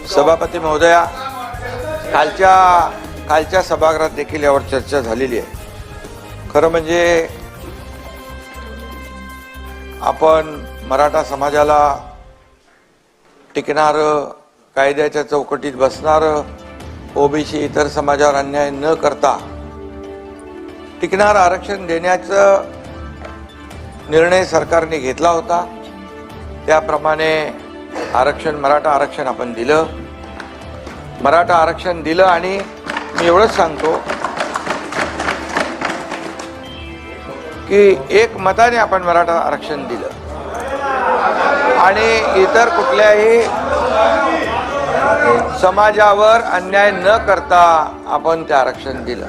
सभापती महोदया, कालच्या सभागृहात देखील यावर चर्चा झालेली आहे। खरं म्हणजे आपण मराठा समाजाला टिकणारं, कायद्याच्या चौकटीत बसणारं, ओबीसी इतर समाजावर अन्याय न करता टिकणारं आरक्षण देण्याचा निर्णय सरकारने घेतला होता। त्याप्रमाणे मराठा आरक्षण आपण दिलं। मराठा आरक्षण दिलं आणि मी एवढंच सांगतो की एक मताने आपण मराठा आरक्षण दिलं आणि इतर कुठल्याही समाजावर अन्याय न करता आपण ते आरक्षण दिलं।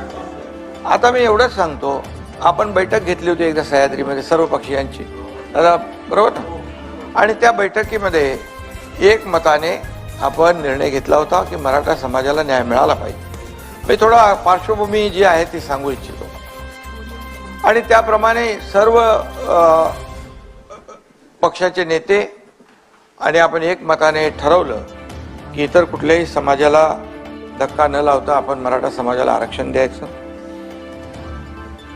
आता मी एवढंच सांगतो, आपण बैठक घेतली होती एकदा सह्याद्रीमध्ये सर्व पक्षीयांची, बरोबर ना? आणि त्या बैठकीमध्ये एक मताने आपण निर्णय घेतला होता की मराठा समाजाला न्याय मिळाला पाहिजे। मी थोडा पार्श्वभूमी जी आहे ती सांगू इच्छितो। आणि त्याप्रमाणे सर्व पक्षाचे नेते आणि आपण एक मताने ठरवलं की इतर कुठल्याही समाजाला धक्का न लावता आपण मराठा समाजाला आरक्षण द्यायचं।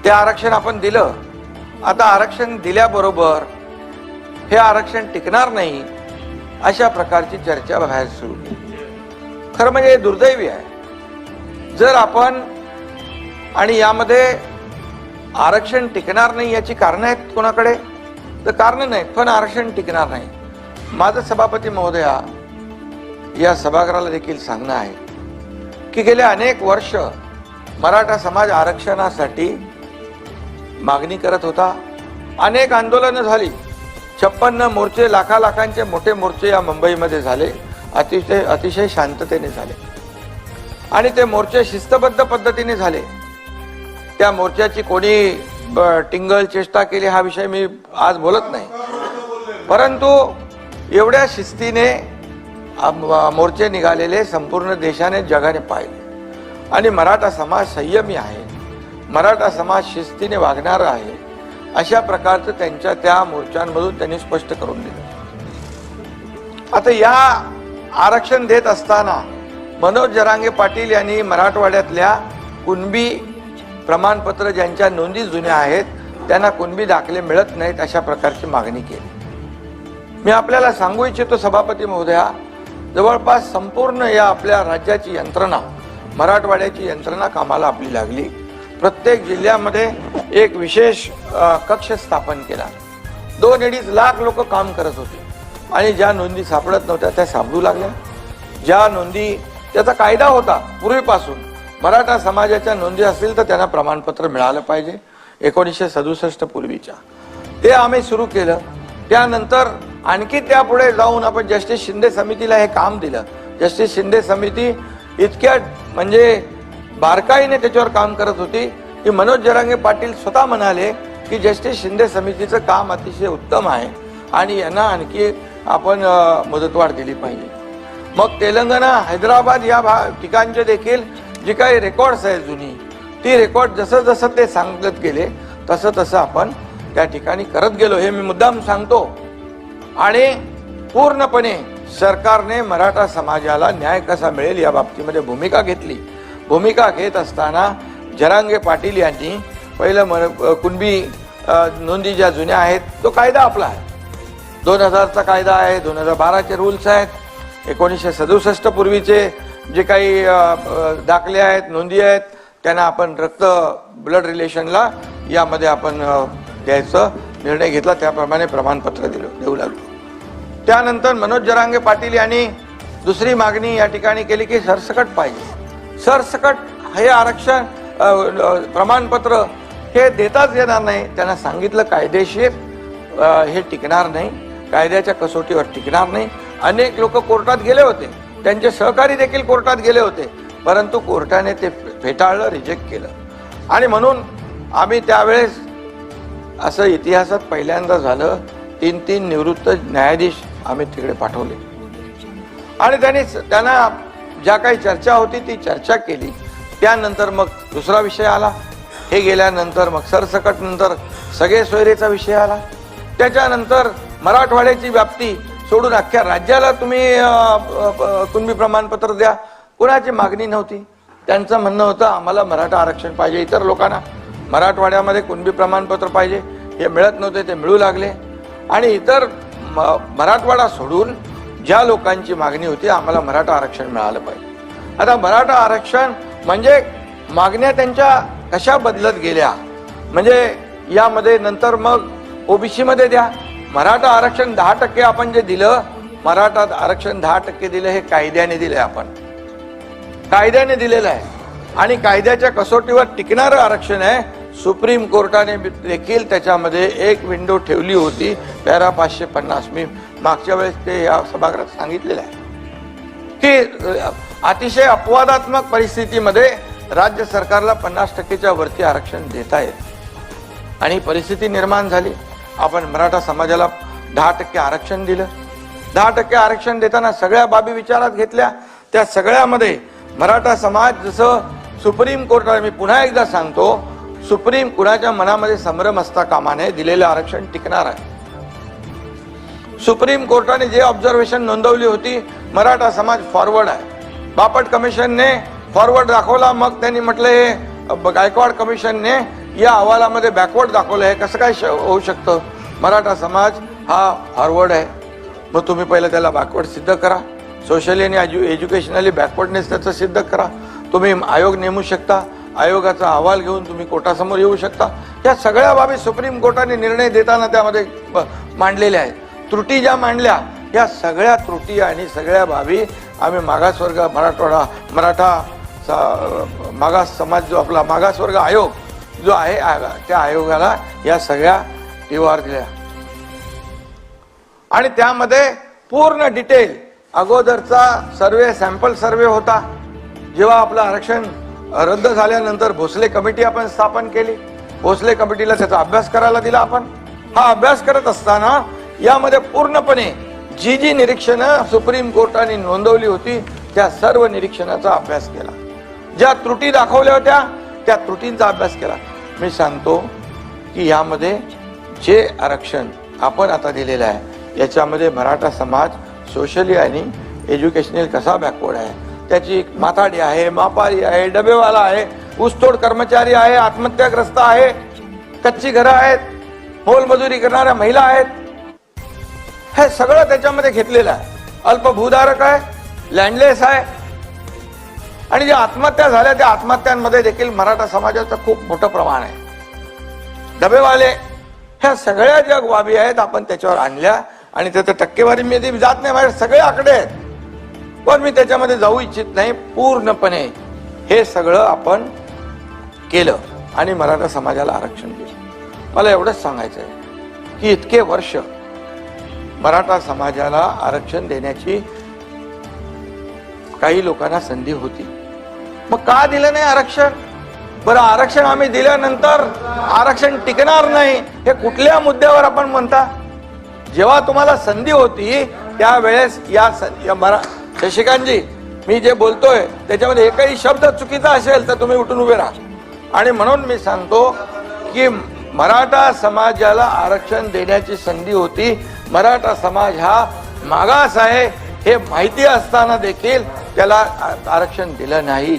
ते आरक्षण आपण दिलं। आता आरक्षण दिल्याबरोबर हे आरक्षण टिकणार नाही अशा प्रकारची चर्चा बाहेर सुरू केली। खरं म्हणजे दुर्दैवी आहे। जर आपण आणि यामध्ये आरक्षण टिकणार नाही याची कारणं आहेत कोणाकडे, तर कारणं नाहीत, पण आरक्षण टिकणार नाही। माझं सभापती महोदया या सभागृहाला देखील सांगणं आहे की गेले अनेक वर्ष मराठा समाज आरक्षणासाठी मागणी करत होता। अनेक आंदोलनं झाली, 56 मोर्चे, लाखांचे मोठे मोर्चे या मुंबईमध्ये झाले, अतिशय शांततेने झाले आणि ते मोर्चे शिस्तबद्ध पद्धतीने झाले। त्या मोर्चाची कोणी टिंगल चेष्टा केली हा विषय मी आज बोलत नाही, परंतु एवढ्या शिस्तीने मोर्चे निघालेले संपूर्ण देशाने, जगाने पाहिले आणि मराठा समाज संयमी आहे, मराठा समाज शिस्तीने वागणारा आहे अशा प्रकारचं त्यांच्या त्या मोर्चांमधून त्यांनी स्पष्ट करून दिलं। आता या आरक्षण देत असताना मनोज जरांगे पाटील यांनी मराठवाड्यातल्या कुणबी प्रमाणपत्र ज्यांच्या नोंदी जुन्या आहेत त्यांना कुणबी दाखले मिळत नाहीत अशा प्रकारची मागणी केली। मी आपल्याला सांगू इच्छितो सभापती महोदया, जवळपास संपूर्ण या आपल्या राज्याची यंत्रणा, मराठवाड्याची यंत्रणा कामाला आपली लागली। प्रत्येक जिल्ह्यामध्ये एक विशेष कक्ष स्थापन केला। 2-2.5 लाख लोक काम करत होते आणि ज्या नोंदी सापडत नव्हत्या त्या सापडू लागल्या। ज्या नोंदी, त्याचा कायदा होता पूर्वीपासून, मराठा समाजाच्या नोंदी असतील तर त्यांना प्रमाणपत्र मिळालं पाहिजे 1967 पूर्वीच्या, ते आम्ही सुरू केलं। त्यानंतर आणखी त्यापुढे जाऊन आपण जस्टिस शिंदे समितीला हे काम दिलं। जस्टिस शिंदे समिती इतक्या म्हणजे बारकाईने त्याच्यावर काम करत होती की मनोज जरांगे पाटील स्वतः म्हणाले की जस्टिस शिंदे समितीचं काम अतिशय उत्तम आहे आणि यांना आणखी आपण मुदतवाढ दिली पाहिजे। मग तेलंगणा, हैदराबाद या ठिकाणचे देखील जी काही रेकॉर्ड्स आहेत जुनी, ती रेकॉर्ड जसं जसं ते सांगत गेले तसं तसं आपण त्या ठिकाणी करत गेलो, हे मी मुद्दाम सांगतो। आणि पूर्णपणे सरकारने मराठा समाजाला न्याय कसा मिळेल या बाबतीमध्ये भूमिका घेतली। भूमिका घेत असताना जरांगे पाटील यांनी पहिलं कुणबी नोंदी ज्या जुन्या आहेत तो कायदा आपला आहे, 2000चा कायदा आहे, 2012चे रूल्स आहेत, 1967 पूर्वीचे जे काही दाखले आहेत, नोंदी आहेत, त्यांना आपण ब्लड रिलेशनला यामध्ये आपण द्यायचा निर्णय घेतला, त्याप्रमाणे प्रमाणपत्र देऊ लागलो। त्यानंतर मनोज जरांगे पाटील यांनी दुसरी मागणी या ठिकाणी केली की सरसकट पाहिजे। सरसकट हे आरक्षण प्रमाणपत्र हे देताच येणार नाही। त्यांना सांगितलं कायदेशीर हे टिकणार नाही, कायद्याच्या कसोटीवर टिकणार नाही। अनेक लोक कोर्टात गेले होते, त्यांचे सहकारी देखील कोर्टात गेले होते, परंतु कोर्टाने ते फेटाळलं, रिजेक्ट केलं। आणि म्हणून आम्ही त्यावेळेस असं इतिहासात पहिल्यांदा झालं, 3 निवृत्त न्यायाधीश आम्ही तिकडे पाठवले आणि त्यांना ज्या काही चर्चा होती ती चर्चा केली। त्यानंतर मग दुसरा विषय आला, हे गेल्यानंतर मग सरसकट नंतर सगळे सोयरेचा विषय आला। त्याच्यानंतर मराठवाड्याची व्याप्ती सोडून अख्ख्या राज्याला तुम्ही कुणबी प्रमाणपत्र द्या, कुणाची मागणी नव्हती. त्यांचं म्हणणं होतं आम्हाला मराठा आरक्षण पाहिजे, इतर लोकांना मराठवाड्यामध्ये कुणबी प्रमाणपत्र पाहिजे, हे मिळत नव्हते, ते मिळू लागले. आणि इतर मराठवाडा सोडून ज्या लोकांची मागणी होती आम्हाला मराठा आरक्षण मिळालं पाहिजे. आता मराठा आरक्षण म्हणजे मागण्या त्यांच्या कशा बदलत गेल्या, म्हणजे यामध्ये नंतर मग ओबीसी मध्ये द्या, मराठा आरक्षण 10% आपण जे दिलं, मराठा आरक्षण 10% दिलं, हे कायद्याने दिले, आपण कायद्याने दिलेलं आहे आणि कायद्याच्या कसोटीवर टिकणारं आरक्षण आहे. सुप्रीम कोर्टाने देखील त्याच्यामध्ये एक विंडो ठेवली होती, पॅरा 550. मी मागच्या वेळेस ते या सभागृहात सांगितलेलं आहे की अतिशय अपवादात्मक परिस्थितीमध्ये राज्य सरकारला 50%च्या वरती आरक्षण देता येत आणि परिस्थिती निर्माण झाली. आपण मराठा समाजाला 10% आरक्षण दिलं. 10% आरक्षण देताना सगळ्या बाबी विचारात घेतल्या. त्या सगळ्यामध्ये मराठा समाज, जसं सुप्रीम कोर्टाने, मी पुन्हा एकदा सांगतो, सुप्रीम कुणाच्या मनामध्ये संभ्रम असता कामा नये, दिलेलं आरक्षण टिकणार आहे. सुप्रीम कोर्टाने जे ऑब्झर्वेशन नोंदवली होती, मराठा समाज फॉरवर्ड आहे. बापट कमिशनने फॉरवर्ड दाखवला, मग त्यांनी म्हटलं हे गायकवाड कमिशनने या अहवालामध्ये बॅकवर्ड दाखवलं, हे कसं काय होऊ शकतं? मराठा समाज हा फॉरवर्ड आहे. मग तुम्ही पहिलं त्याला बॅकवर्ड सिद्ध करा, सोशली आणि एज्युकेशनली बॅकवर्डनेस त्याचं सिद्ध करा. तुम्ही आयोग नेमू शकता, आयोगाचा अहवाल घेऊन तुम्ही कोर्टासमोर येऊ शकता. या सगळ्या बाबी सुप्रीम कोर्टाने निर्णय देताना त्यामध्ये मांडलेल्या आहेत. त्रुटी ज्या मांडल्या, या सगळ्या त्रुटी आणि सगळ्या बाबी आम्ही मागासवर्ग मराठा मागास समाज, जो आपला मागासवर्ग आयोग जो आहे, त्या आयोगाला या सगळ्या टीवार दिल्या आणि त्यामध्ये पूर्ण डिटेल अगोदरचा सर्वे, सॅम्पल सर्वे होता. जेव्हा आपलं आरक्षण रद्द झाल्यानंतर भोसले कमिटी आपण स्थापन केली, भोसले कमिटीला त्याचा अभ्यास करायला दिला. आपण हा अभ्यास करत असताना यामध्ये पूर्णपणे जी निरीक्षणं सुप्रीम कोर्टाने नोंदवली होती, त्या सर्व निरीक्षणाचा अभ्यास केला. ज्या त्रुटी दाखवल्या होत्या त्या त्रुटींचा अभ्यास केला. मी सांगतो की यामध्ये जे आरक्षण आपण आता दिलेलं आहे, याच्यामध्ये मराठा समाज सोशली आणि एज्युकेशनल कसा बॅकवर्ड आहे, त्याची माथाडी आहे, मापारी आहे, डबेवाला आहे, ऊसतोड कर्मचारी आहे, आत्महत्याग्रस्त आहे, कच्ची घरं आहेत, मोलमजुरी करणाऱ्या महिला आहेत, हे सगळं त्याच्यामध्ये घेतलेलं आहे. अल्पभूधारक आहे, लँडलेस आहे आणि ज्या आत्महत्या झाल्या त्या आत्महत्यांमध्ये देखील मराठा समाजाचं खूप मोठं प्रमाण आहे. डबेवाले, ह्या सगळ्या ज्या बाबी आहेत आपण त्याच्यावर आणल्या आणि त्याचं टक्केवारी मी जात नाही, माझे सगळे आकडे आहेत, पण मी त्याच्यामध्ये जाऊ इच्छित नाही. पूर्णपणे हे सगळं आपण केलं आणि मराठा समाजाला आरक्षण दिलं. मला एवढंच सांगायचं आहे की इतके वर्ष मराठा समाजाला आरक्षण देण्याची काही लोकांना संधी होती, मग का दिलं नाही आरक्षण? बरं, आरक्षण आम्ही दिल्यानंतर आरक्षण टिकणार नाही हे कुठल्या मुद्द्यावर आपण म्हणता? जेव्हा तुम्हाला संधी होती त्यावेळेस शशिकांतजी, मी जे बोलतोय त्याच्यामध्ये एकही शब्द चुकीचा असेल तर तुम्ही उठून उभे राहा. आणि म्हणून मी सांगतो की मराठा समाजाला आरक्षण देण्याची संधी होती. मराठा समाज हा मागास आहे हे माहिती असताना देखील त्याला आरक्षण दिलं नाही,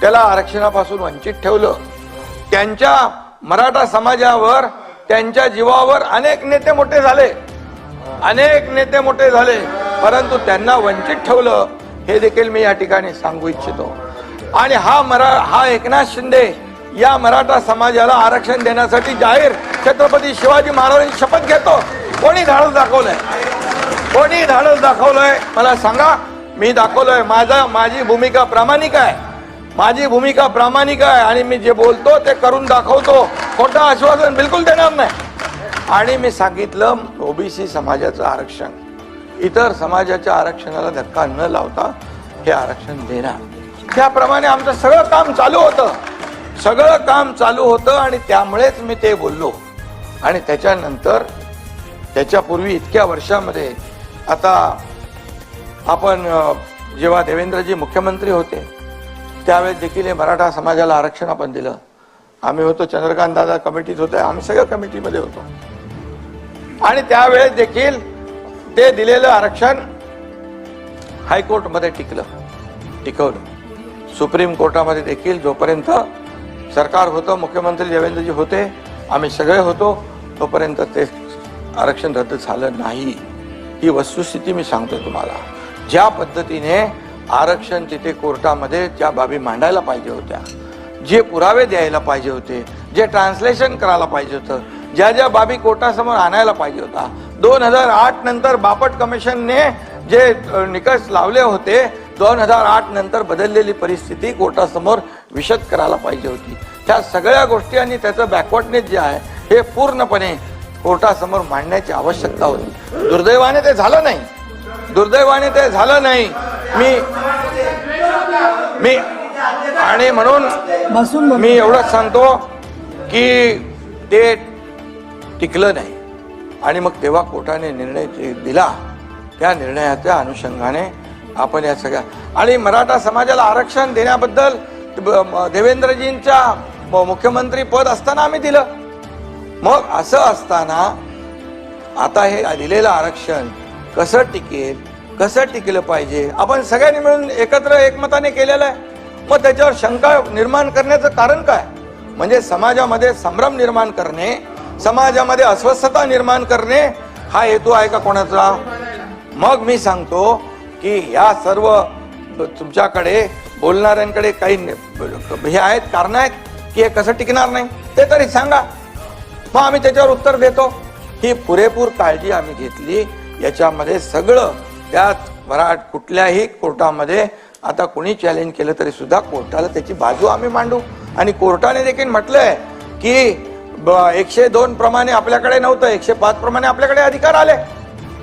त्याला आरक्षणापासून वंचित ठेवलं. त्यांच्या मराठा समाजावर, त्यांच्या जीवावर अनेक नेते मोठे झाले, परंतु त्यांना वंचित ठेवलं, हे देखील मी या ठिकाणी सांगू इच्छितो. आणि हा एकनाथ शिंदे या मराठा समाजाला आरक्षण देण्यासाठी जाहीर छत्रपती शिवाजी महाराजांची शपथ घेतो. कोणी धाडस दाखवलंय? मला सांगा. मी दाखवलंय. माझी भूमिका प्रामाणिक आहे आणि मी जे बोलतो ते करून दाखवतो. खोटं आश्वासन बिलकुल देणार नाही. आणि मी सांगितलं ओबीसी समाजाचं आरक्षण इतर समाजाच्या आरक्षणाला धक्का न लावता हे आरक्षण देणार. त्याप्रमाणे आमचं सगळं काम चालू होतं आणि त्यामुळेच मी ते बोललो. आणि त्याच्यानंतर त्याच्यापूर्वी इतक्या वर्षामध्ये आता आपण जेव्हा देवेंद्रजी मुख्यमंत्री होते त्यावेळेस देखील हे मराठा समाजाला आरक्षण आपण दिलं. आम्ही होतो, चंद्रकांत दादा कमिटीत होते, आम्ही सगळ्या कमिटीमध्ये होतो. आणि त्यावेळेस देखील ते दिलेलं आरक्षण हायकोर्टमध्ये टिकवलं. सुप्रीम कोर्टामध्ये देखील जोपर्यंत सरकार होतं, मुख्यमंत्री देवेंद्रजी होते, आम्ही सगळे होतो, तोपर्यंत ते आरक्षण रद्द झालं नाही. ही वस्तुस्थिती मी सांगतो तुम्हाला. ज्या पद्धतीने आरक्षण तिथे कोर्टामध्ये ज्या बाबी मांडायला पाहिजे होत्या, जे पुरावे द्यायला पाहिजे होते, जे ट्रान्सलेशन करायला पाहिजे होतं, ज्या ज्या बाबी कोर्टासमोर आणायला पाहिजे होता, 2008 नंतर बापट कमिशनने जे निकष लावले होते, 2008 नंतर बदललेली परिस्थिती कोर्टासमोर विशद करायला पाहिजे होती. त्या सगळ्या गोष्टी आणि त्याचं बॅकवर्डनेस जे आहे हे पूर्णपणे कोर्टासमोर मांडण्याची आवश्यकता होती. दुर्दैवाने ते झालं नाही. मी आणि म्हणून मी एवढंच सांगतो की ते टिकलं नाही. आणि मग तेव्हा कोर्टाने निर्णय दिला, त्या निर्णयाच्या अनुषंगाने आपण या सगळ्या आणि मराठा समाजाला आरक्षण देण्याबद्दल देवेंद्रजींच्या मुख्यमंत्री पद असताना आम्ही दिलं. मग असं असताना आता हे दिलेलं आरक्षण कसं टिकलं पाहिजे, आपण सगळ्यांनी मिळून एकत्र एकमताने केलेलं आहे. मग त्याच्यावर शंका निर्माण करण्याचं कारण काय? म्हणजे समाजामध्ये संभ्रम निर्माण करणे, समाजामध्ये अस्वस्थता निर्माण करणे हा हेतू आहे का कोणाचा? मग मी सांगतो की या सर्व तुमच्याकडे बोलणाऱ्यांकडे काही हे आहेत, कारण आहेत की हे कसं टिकणार नाही ते तरी सांगा, मग आम्ही त्याच्यावर उत्तर देतो. ही पुरेपूर काळजी आम्ही घेतली. याच्यामध्ये सगळं त्यात कुठल्याही कोर्टामध्ये आता कुणी चॅलेंज केलं तरी सुद्धा कोर्टाला त्याची बाजू आम्ही मांडू. आणि कोर्टाने देखील म्हटलंय की 102 प्रमाणे आपल्याकडे नव्हतं, 105 प्रमाणे आपल्याकडे अधिकार आले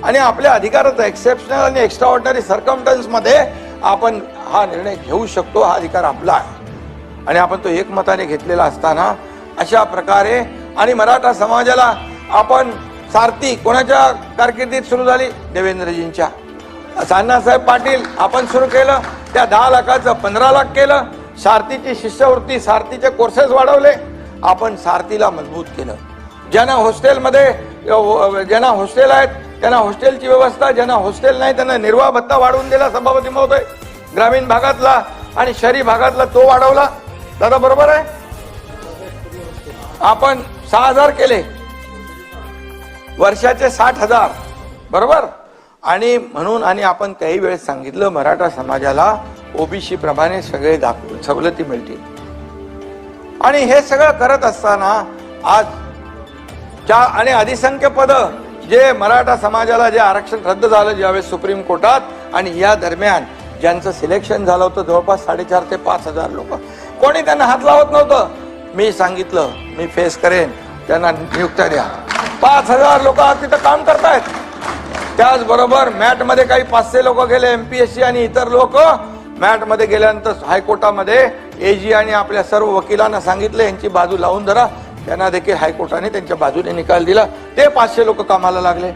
आणि आपल्या अधिकाराचं एक्सेप्शनल आणि एक्स्ट्राऑर्डिनरी सर्कमस्टन्स मध्ये आपण हा निर्णय घेऊ शकतो. हा अधिकार आपला आहे आणि आपण तो एकमताने घेतलेला असताना अशा प्रकारे आणि मराठा समाजाला आपण सारथी कोणाच्या कारकिर्दीत सुरू झाली? देवेंद्रजींच्या. अण्णासाहेब पाटील आपण सुरू केलं, त्या 10 लाखाचं 15 लाख केलं. सारथीची शिष्यवृत्ती, सारथीचे कोर्सेस वाढवले, आपण सारथीला मजबूत केलं. ज्यांना हॉस्टेलमध्ये ज्यांना हॉस्टेल आहेत त्यांना हॉस्टेलची व्यवस्था, ज्यांना हॉस्टेल नाही त्यांना निर्वाह भत्ता वाढवून दिला सभापती महोदय. ग्रामीण भागातला आणि शहरी भागातला तो वाढवला. दादा बरोबर आहे. आपण 6,000 केले, वर्षाचे 60,000 बरोबर. आणि म्हणून आणि आपण त्याही वेळेस सांगितलं मराठा समाजाला ओबीसी प्रमाणे सगळे सवलती मिळतील. आणि हे सगळं करत असताना आज आणि अधिसंख्य पद जे मराठा समाजाला जे आरक्षण रद्द झालं ज्यावेळेस सुप्रीम कोर्टात, आणि या दरम्यान ज्यांचं सिलेक्शन झालं होतं जवळपास 4,500 ते 5,000 लोक, कोणी त्यांना हात लावत नव्हतं. मी सांगितलं मी फेस करेन, त्यांना नियुक्त्या द्या. 5,000 लोक तिथं काम करतायत. त्याचबरोबर मॅट मध्ये काही 500 लोक गेले, MPSC आणि इतर लोक मॅट मध्ये गेल्यानंतर हायकोर्टामध्ये AG आणि आपल्या सर्व वकिलांना सांगितलं यांची बाजू लावून धरा. त्यांना देखील हायकोर्टाने त्यांच्या बाजूने निकाल दिला. ते 500 लोक कामाला लागले.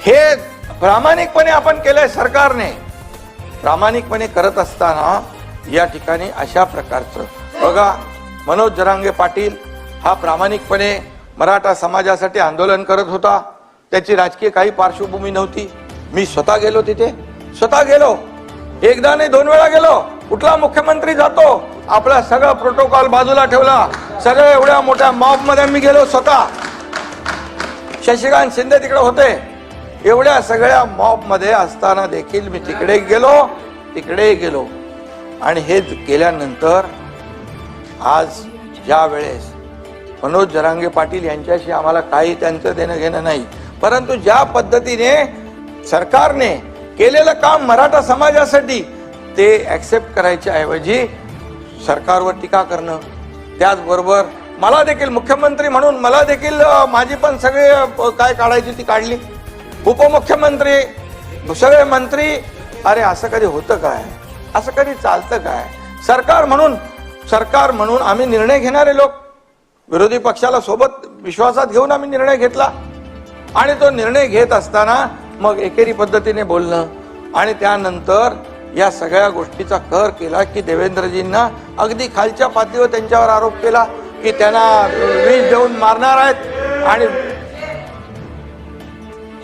हे प्रामाणिकपणे आपण केलंय. सरकारने प्रामाणिकपणे करत असताना या ठिकाणी अशा प्रकारचं बघा, मनोज जरांगे पाटील हा प्रामाणिकपणे मराठा समाजासाठी आंदोलन करत होता. त्याची राजकीय काही पार्श्वभूमी नव्हती. मी स्वतः गेलो तिथे, एकदा नाही 2 वेळा गेलो. कुठला मुख्यमंत्री जातो आपला सगळं प्रोटोकॉल बाजूला ठेवला, सगळं एवढ्या मोठ्या मॉब मध्ये मी गेलो स्वतः. शशिकांत शिंदे तिकडे होते. एवढ्या सगळ्या मॉब मध्ये असताना देखील मी तिकडे गेलो. आणि हे केल्यानंतर आज ज्या वेळेस मनोज जरांगे पाटील यांच्याशी आम्हाला काही त्यांचं देणं घेणं नाही, परंतु ज्या पद्धतीने सरकारने केलेलं काम मराठा समाजासाठी ते ऍक्सेप्ट करायच्या ऐवजी सरकारवर टीका करणं, त्याचबरोबर मला देखील मुख्यमंत्री म्हणून मला देखील माझी पण सगळे काय काढायची ती काढली. उपमुख्यमंत्री सगळे मंत्री, अरे असं कधी होतं काय? असं कधी चालतं काय? सरकार म्हणून आम्ही निर्णय घेणारे लोक, विरोधी पक्षाला सोबत विश्वासात घेऊन आम्ही निर्णय घेतला. आणि तो निर्णय घेत असताना मग एकेरी पद्धतीने बोलणं आणि त्यानंतर या सगळ्या गोष्टीचा कर केला की देवेंद्रजींना अगदी खालच्या पातळीवर त्यांच्यावर आरोप केला की त्यांना विष देऊन मारणार आहेत. आणि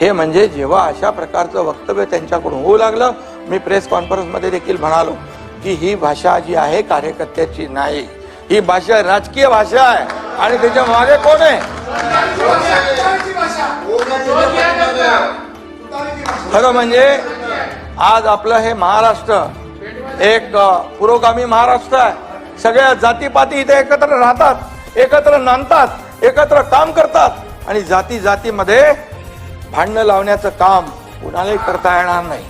हे म्हणजे जेव्हा अशा प्रकारचं वक्तव्य त्यांच्याकडून होऊ लागलं, मी प्रेस कॉन्फरन्समध्ये देखील म्हणालो की ही भाषा जी आहे कार्यकर्त्याची नाही, ही भाषा राजकीय भाषा आहे आणि त्याच्या मागे कोण आहे? खरं म्हणजे आज आपलं हे महाराष्ट्र एक पुरोगामी महाराष्ट्र आहे. सगळ्या जातीपाती इथे एकत्र राहतात, एकत्र नांदतात, एकत्र काम करतात आणि जाती जातीमध्ये भांडणं लावण्याचं काम कुणालाही करता येणार नाही.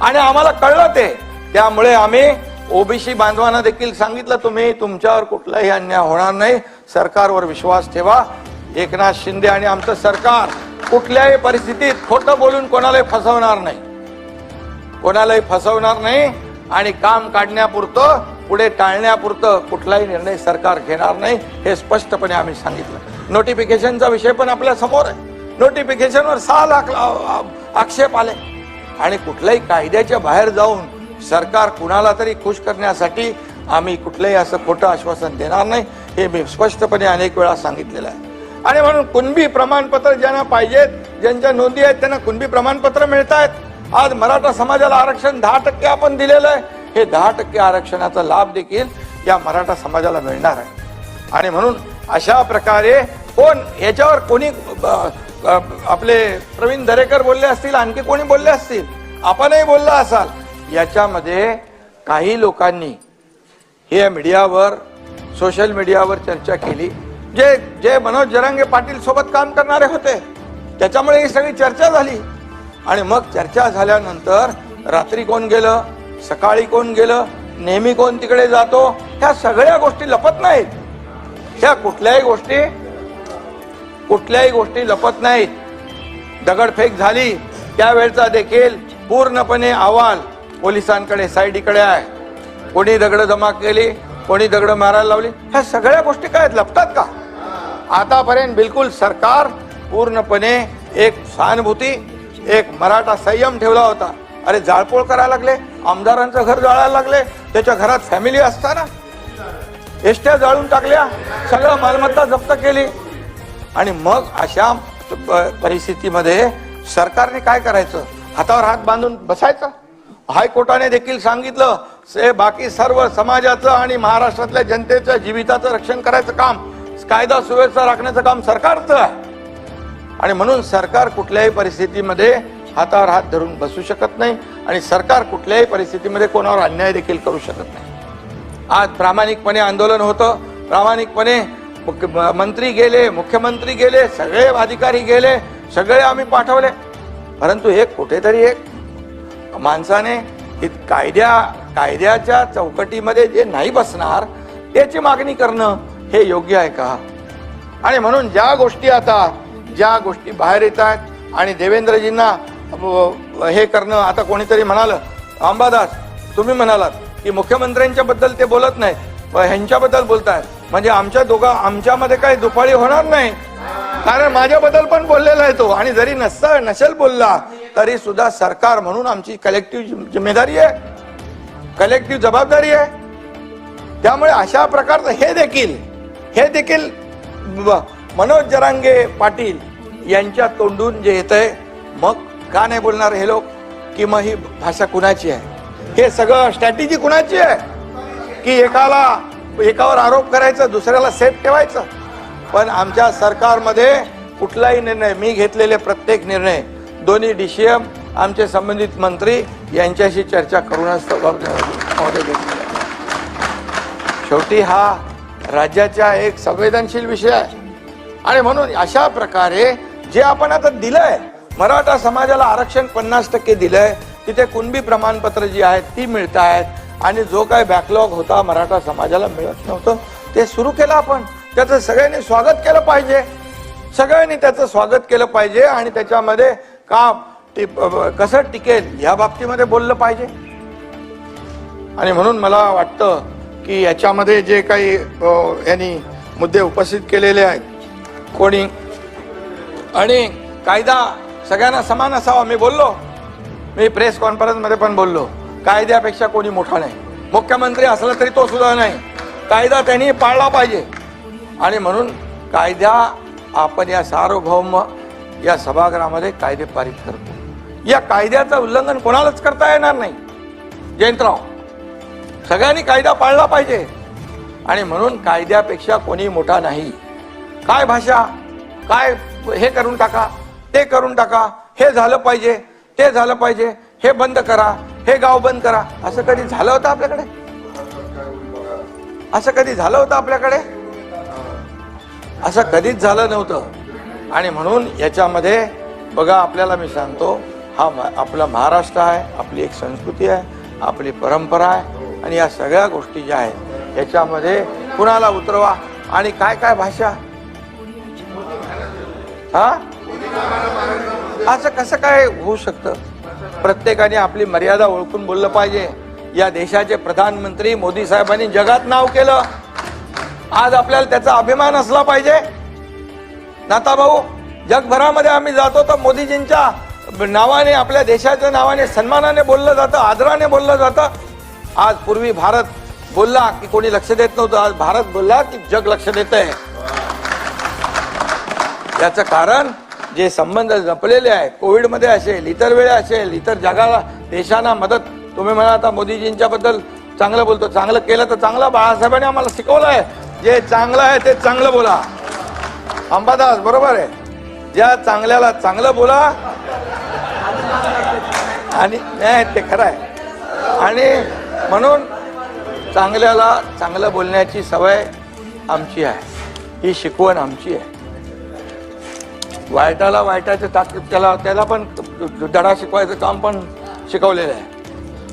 आणि आम्हाला कळलं ते, त्यामुळे आम्ही ओबीसी बांधवांना देखील सांगितलं, तुम्ही तुमच्यावर कुठलाही अन्याय होणार नाही, सरकारवर विश्वास ठेवा. एकनाथ शिंदे आणि आमचं सरकार कुठल्याही परिस्थितीत खोटं बोलून कोणालाही फसवणार नाही, कोणालाही फसवणार नाही आणि काम काढण्यापुरतं, पुढे टाळण्यापुरतं कुठलाही निर्णय सरकार घेणार नाही, हे स्पष्टपणे आम्ही सांगितलं. नोटिफिकेशनचा विषय पण आपल्या समोर आहे. नोटिफिकेशनवर 6 लाख आक्षेप आले आणि कुठल्याही कायद्याच्या बाहेर जाऊन सरकार कुणाला तरी खुश करण्यासाठी आम्ही कुठलंही असं खोटं आश्वासन देणार नाही, हे मी स्पष्टपणे अनेक वेळा सांगितलेलं आहे. आणि म्हणून कुणबी प्रमाणपत्र ज्यांना पाहिजेत, ज्यांच्या नोंदी आहेत त्यांना कुणबी प्रमाणपत्र मिळत आहेत. आज मराठा समाजाला आरक्षण 10% आपण दिलेलं आहे. हे 10% आरक्षणाचा लाभ देखील या मराठा समाजाला मिळणार आहे. आणि म्हणून अशा प्रकारे कोण याच्यावर कोणी आपले प्रवीण दरेकर बोलले असतील, आणखी कोणी बोलले असतील, आपणही बोलला असाल, याच्यामध्ये काही लोकांनी हे मीडियावर, सोशल मीडियावर चर्चा केली, जे मनोज जरांगे पाटील सोबत काम करणारे होते, त्याच्यामुळे ही सगळी चर्चा झाली. आणि मग चर्चा झाल्यानंतर रात्री कोण गेलं, सकाळी कोण गेलं, नेहमी कोण तिकडे जातो, ह्या सगळ्या गोष्टी लपत नाहीत. ह्या कुठल्याही गोष्टी लपत नाहीत. दगडफेक झाली त्यावेळचा देखील पूर्णपणे अहवाल पोलिसांकडे, साईडीकडे आहे. कोणी दगड जमा केली, कोणी दगड मारायला लावली, ह्या सगळ्या गोष्टी काय लपतात का? आतापर्यंत बिलकुल सरकार पूर्णपणे एक सहानुभूती, एक मराठा संयम ठेवला होता. अरे जाळपोळ करायला लागले, आमदारांचं घर जाळायला लागले, त्याच्या घरात फॅमिली असताना एसट्या जाळून टाकल्या, सगळं मालमत्ता जप्त केली. आणि मग अशा परिस्थितीमध्ये सरकारने काय करायचं? हातावर हात बांधून बसायचं? हायकोर्टाने देखील सांगितलं, बाकी सर्व समाजाचं आणि महाराष्ट्रातल्या जनतेच्या जीविताचं रक्षण करायचं काम, कायदा सुव्यवस्था राखण्याचं काम सरकारचं आहे. आणि म्हणून सरकार कुठल्याही परिस्थितीमध्ये हातावर हात धरून बसू शकत नाही आणि सरकार कुठल्याही परिस्थितीमध्ये कोणावर अन्याय देखील करू शकत नाही. आज प्रामाणिकपणे आंदोलन होतं, प्रामाणिकपणे मंत्री गेले, मुख्यमंत्री गेले, सगळे अधिकारी गेले, सगळे आम्ही पाठवले. परंतु एक कुठेतरी एक माणसाने कायद्याच्या चौकटीमध्ये जे नाही बसणार त्याची मागणी करणं हे योग्य आहे का? आणि म्हणून ज्या गोष्टी बाहेर येत आहेत आणि देवेंद्रजींना हे करणं, आता कोणीतरी म्हणालं, अंबादास तुम्ही म्हणालात की मुख्यमंत्र्यांच्या बद्दल ते बोलत नाहीत, ह्यांच्याबद्दल बोलतायत, म्हणजे आमच्यामध्ये काही दुफाळी होणार नाही. कारण माझ्याबद्दल पण बोललेला आहे तो, आणि जरी नसेल बोलला तरी सुद्धा सरकार म्हणून आमची कलेक्टिव्ह जिम्मेदारी आहे, कलेक्टिव्ह जबाबदारी आहे. त्यामुळे अशा प्रकारचं हे देखील मनोज जरांगे पाटील यांच्या तोंडून जे येतंय, मग का नाही बोलणार हे लोक की मग ही भाषा कुणाची आहे? हे सगळं स्ट्रॅटेजी कुणाची आहे की एकावर आरोप करायचा, दुसऱ्याला सेफ ठेवायचं? पण आमच्या सरकारमध्ये कुठलाही निर्णय, मी घेतलेले प्रत्येक निर्णय, दोन्ही DCM, आमचे संबंधित मंत्री यांच्याशी चर्चा करूनच शेवटी हा राज्याचा एक संवेदनशील विषय आहे. आणि म्हणून अशा प्रकारे जे आपण आता दिलंय, मराठा समाजाला आरक्षण 50% दिलंय, तिथे कुणबी प्रमाणपत्र जी आहेत ती मिळत आहेत. आणि जो काय बॅकलॉग होता मराठा समाजाला मिळत नव्हतं ते सुरू केलं आपण. त्याचं सगळ्यांनी स्वागत केलं पाहिजे, सगळ्यांनी त्याचं स्वागत केलं पाहिजे आणि त्याच्यामध्ये कसं टिकेल या बाबतीमध्ये बोललं पाहिजे. आणि म्हणून मला वाटतं की याच्यामध्ये जे काही यांनी मुद्दे उपस्थित केलेले आहेत कोणी, आणि कायदा सगळ्यांना समान असावा, मी प्रेस कॉन्फरन्समध्ये पण बोललो, कायद्यापेक्षा कोणी मोठा नाही. मुख्यमंत्री असला तरी तो सुद्धा नाही, कायदा त्यांनी पाळला पाहिजे. आणि म्हणून कायदा आपण या सार्वभौम या सभागृहामध्ये कायदे पारित करतो। या कायद्याचं उल्लंघन कोणालाच करता येणार नाही जयंतराव, सगळ्यांनी कायदा पाळला पाहिजे। आणि म्हणून कायद्यापेक्षा कोणी मोठा नाही। काय भाषा, काय हे करून टाका, ते करून टाका, हे झालं पाहिजे, ते झालं पाहिजे, हे बंद करा, हे गाव बंद करा, असं कधी झालं होतं आपल्याकडे? असं कधी झालं होतं आपल्याकडे? असं कधीच झालं नव्हतं। आणि म्हणून याच्यामध्ये बघा, आपल्याला मी सांगतो, हा आपला महाराष्ट्र आहे, आपली एक संस्कृती आहे, आपली परंपरा आहे। आणि या सगळ्या गोष्टी ज्या आहेत याच्यामध्ये कुणाला उतरवा आणि काय काय भाषा, हा असं कसं काय होऊ शकतं? प्रत्येकाने आपली मर्यादा ओळखून बोललं पाहिजे। या देशाचे प्रधानमंत्री मोदी साहेबांनी जगात नाव केलं, आज आपल्याला त्याचा अभिमान असला पाहिजे। नाता भाऊ, जगभरामध्ये आम्ही जातो तर मोदीजींच्या नावाने, आपल्या देशाच्या नावाने सन्मानाने बोललं जातं, आदराने बोललं जातं। आज पूर्वी भारत बोलला की कोणी लक्ष देत नव्हतं, आज भारत बोलला की जग लक्ष देतंय। याचं कारण जे संबंध जपलेले आहे, कोविडमध्ये असेल, इतर वेळा असेल, इतर जगाला देशांना मदत। तुम्ही म्हणा आता मोदीजींच्या बद्दल चांगलं बोलतो, चांगलं केलं तर चांगलं, बाळासाहेबांनी आम्हाला शिकवलंय, जे चांगलं आहे ते चांगलं बोला। अंबादास बरोबर आहे, ज्या चांगल्याला चांगलं बोला आणि नाही ते खरं आहे। आणि म्हणून चांगल्याला चांगलं बोलण्याची सवय आमची आहे, ही शिकवण आमची आहे। वाईटाला वाईटाचं ताकीद, त्याला पण धडा शिकवायचं काम पण शिकवलेलं आहे।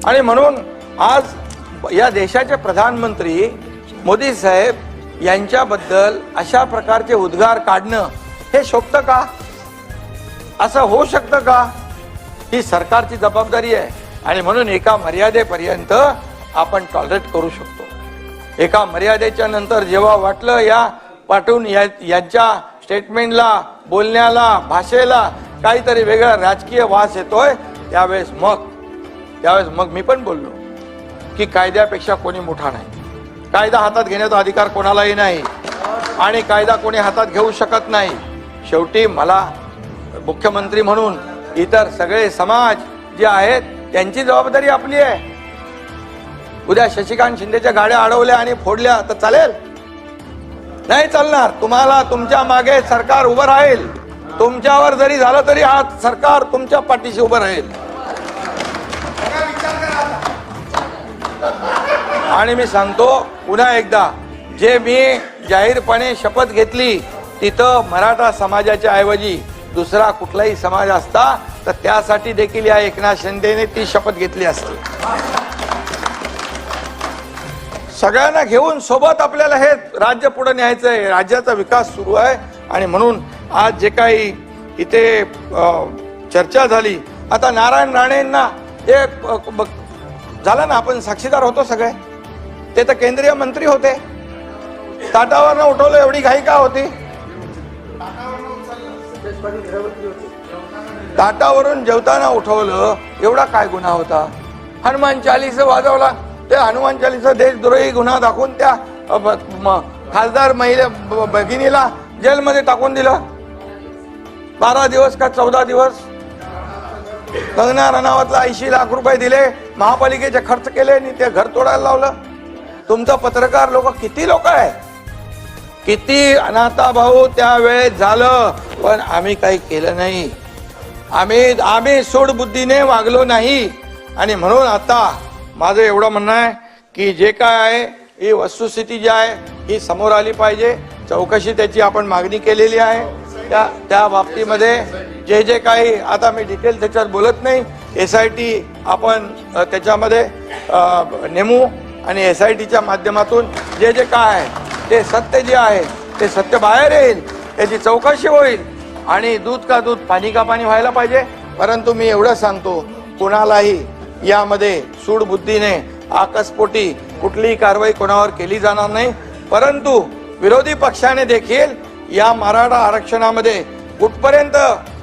आणि म्हणून आज या देशाचे प्रधानमंत्री मोदी साहेब यांच्याबद्दल अशा प्रकारचे उद्गार काढणं हे शोभतं का? असं होऊ शकतं का? ही सरकारची जबाबदारी आहे। आणि म्हणून एका मर्यादेपर्यंत आपण टॉलरेट करू शकतो। एका मर्यादेच्या नंतर जेव्हा वाटलं या पाठवून यांच्या स्टेटमेंटला, बोलण्याला, भाषेला काहीतरी वेगळा राजकीय वास येतोय, त्यावेळेस मग मी पण बोललो की कायद्यापेक्षा कोणी मोठा नाही। कायदा हातात घेण्याचा अधिकार कोणालाही नाही आणि कायदा कोणी हातात घेऊ शकत नाही। शेवटी मला मुख्यमंत्री म्हणून इतर सगळे समाज जे आहेत त्यांची जबाबदारी आपली आहे। उद्या शशिकांत शिंदेच्या गाड्या अडवल्या आणि फोडल्या तर चालेल? नाही चालणार। तुम्हाला तुमच्या मागे सरकार उभं राहील, तुमच्यावर जरी झालं तरी हा सरकार तुमच्या पाठीशी उभं राहील। आणि मी सांगतो पुन्हा एकदा, जे मी जाहीरपणे शपथ घेतली तिथं मराठा समाजाच्या ऐवजी दुसरा कुठलाही समाज असता तर त्यासाठी देखील या एकनाथ शिंदेने ती शपथ घेतली असती। सगळ्यांना घेऊन सोबत आपल्याला हे राज्य पुढे न्यायचंय, राज्याचा विकास सुरू आहे। आणि म्हणून आज जे काही इथे चर्चा झाली, आता नारायण राणेंना एक झालं ना, आपण साक्षीदार होतो सगळे, ते तर केंद्रीय मंत्री होते, ताटावरनं उठवलं, एवढी घाई का होती? ताटावरून जेवताना उठवलं, एवढा काय गुन्हा होता? हनुमान चालीसा वाजवला, ते हनुमान चालीसा देशद्रोही गुन्हा दाखवून त्या खासदार भगिनीला जेलमध्ये टाकून दिलं। 12 दिवस का 14 दिवस। कंगना रनावतला 80 लाख रुपये दिले, महापालिकेचे खर्च केले आणि ते घर तोडायला लावलं। तुमचा पत्रकार लोक किती लोक आहे, किती अनाथा भाऊ त्यावेळेस झालं, पण आम्ही काही केलं नाही। आम्ही सूडबुद्धीने वागलो नाही। आणि म्हणून आता माझं एवढं म्हणणं आहे की जे काय आहे ही वस्तुस्थिती जी आहे ही समोर आली पाहिजे। चौकशी त्याची आपण मागणी केलेली आहे। त्या बाबतीमध्ये जे काही आता मी डिटेल त्याच्यावर बोलत नाही, SIT आपण त्याच्यामध्ये नेमू आणि SITच्या माध्यमातून जे काय आहे ते सत्य जे आहे ते सत्य बाहेर येईल, त्याची चौकशी होईल आणि दूध का दूध पाणी का पाणी व्हायला पाहिजे। परंतु मी एवढं सांगतो, कोणालाही यामध्ये सूडबुद्धीने आकस्पोटी कुठलीही कारवाई कोणावर केली जाणार नाही। परंतु विरोधी पक्षाने देखील या मराठा आरक्षणामध्ये कुठपर्यंत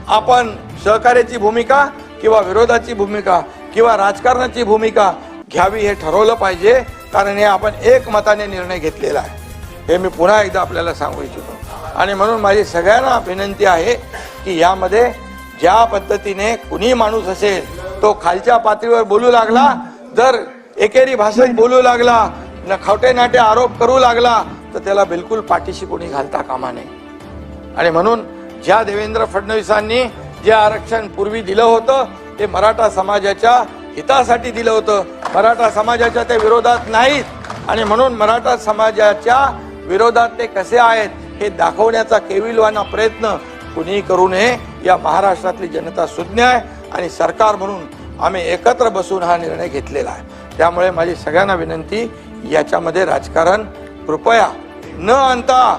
आपण सहकार्याची भूमिका किंवा विरोधाची भूमिका किंवा राजकारणाची भूमिका घ्यावी हे ठरवलं पाहिजे, कारण हे आपण एकमताने निर्णय घेतलेला आहे। हे मी पुन्हा एकदा आपल्याला सांगू इच्छितो। आणि म्हणून माझी सगळ्यांना विनंती आहे की यामध्ये ज्या पद्धतीने कुणी माणूस असेल तो खालच्या पातळीवर बोलू लागला, जर एकेरी भाषेत बोलू लागला, खोटे नाटे आरोप करू लागला, तर त्याला बिलकुल पाठीशी कोणी घालता कामा नये. आणि म्हणून ज्या देवेंद्र फडणवीसांनी जे आरक्षण पूर्वी दिलं होतं ते मराठा समाजाच्या हितासाठी दिलं होतं, मराठा समाजाच्या ते विरोधात नाहीत. आणि म्हणून मराठा समाजाच्या विरोधात ते कसे आहेत हे दाखवण्याचा केविलवाना प्रयत्न कुणी करू नये. या महाराष्ट्रातली जनता सुज्ञ आहे आणि सरकार म्हणून आम्ही एकत्र बसून हा निर्णय घेतलेला आहे. त्यामुळे माझी सगळ्यांना विनंती, याच्यामध्ये राजकारण कृपया न आणता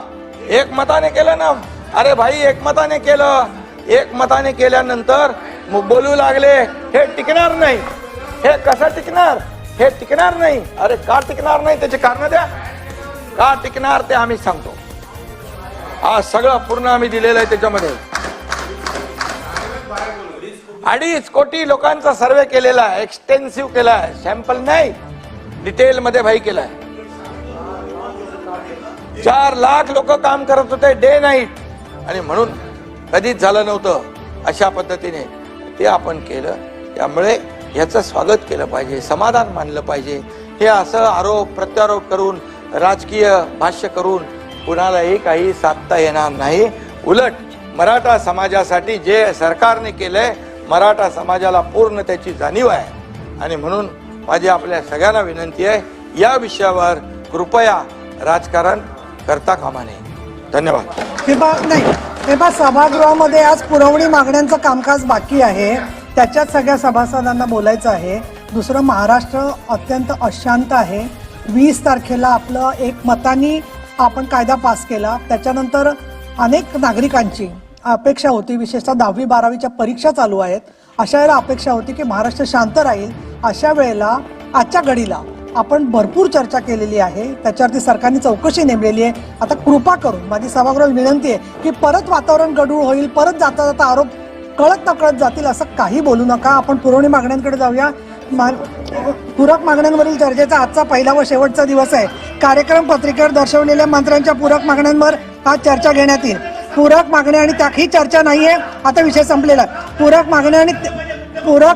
एकमताने केलं ना. अरे भाई, एकमताने केलं, एकमताने केल्यानंतर बोलू लागले हे टिकणार नाही. हे कसं टिकणार? हे टिकणार नाही. अरे का टिकणार नाही त्याचे कारण द्या. का टिकणार ते आम्ही सांगतो. आज सगळं पूर्ण आम्ही दिलेलं आहे. त्याच्यामध्ये 2.5 कोटी लोकांचा सर्वे केलेला आहे, एक्सटेन्सिव्ह केला आहे, सॅम्पल नाही, डिटेल मध्ये भाई केलाय. 4 लाख लोक काम करत होते डे नाईट, आणि म्हणून कधीच झालं नव्हतं अशा पद्धतीने ते आपण केलं. त्यामुळे याचं स्वागत केलं पाहिजे, समाधान मानलं पाहिजे. हे असं आरोप प्रत्यारोप करून, राजकीय भाष्य करून कुणालाही काही साधता येणार नाही. उलट मराठा समाजासाठी जे सरकारने केलंय, मराठा समाजाला पूर्ण त्याची जाणीव आहे. आणि म्हणून माझी आपल्या सगळ्यांना विनंती आहे, या विषयावर कृपया राजकारण करता कामा नये. धन्यवाद. नाही, सभागृहामध्ये आज पुरवणी मागण्यांचं कामकाज बाकी आहे, त्याच्यात सगळ्या सभासदांना बोलायचं आहे. दुसरं, महाराष्ट्र अत्यंत अशांत आहे. 20 तारखेला आपलं एकमताने आपण कायदा पास केला. त्याच्यानंतर अनेक नागरिकांची अपेक्षा होती, विशेषतः 10वी 12वीच्या परीक्षा चालू आहेत, अशा वेळेला अपेक्षा होती की महाराष्ट्र शांत राहील. अशा वेळेला आजच्या घडीला आपण भरपूर चर्चा केलेली आहे, त्याच्यावरती सरकारने चौकशी नेमलेली आहे. आता कृपा करून माझी सभागृह विनंती आहे की परत वातावरण गढूळ होईल, परत जाता जाता आरोप कळत नकळत जातील, असं काही बोलू नका. आपण पुरवणी मागण्यांकडे जाऊया. पूरक मागण्यांवरील चर्चेचा आजचा पहिला व शेवटचा दिवस आहे. कार्यक्रम पत्रिकेवर दर्शवलेल्या मंत्र्यांच्या पूरक मागण्यांवर आज चर्चा घेण्यात येईल. पूरक मागण्या आणि त्या ही चर्चा नाहीये, आता विषय संपलेला. पूरक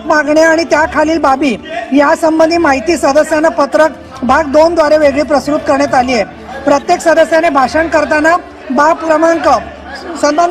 मागण्या आणि त्याखालील बाबी यासंबंधी माहिती सदस्यांना पत्रक भाग 2 द्वारे वेगळी प्रस्तुत करण्यात आली आहे. प्रत्येक सदस्याने भाषण करताना बाब क्रमांक सन्मानित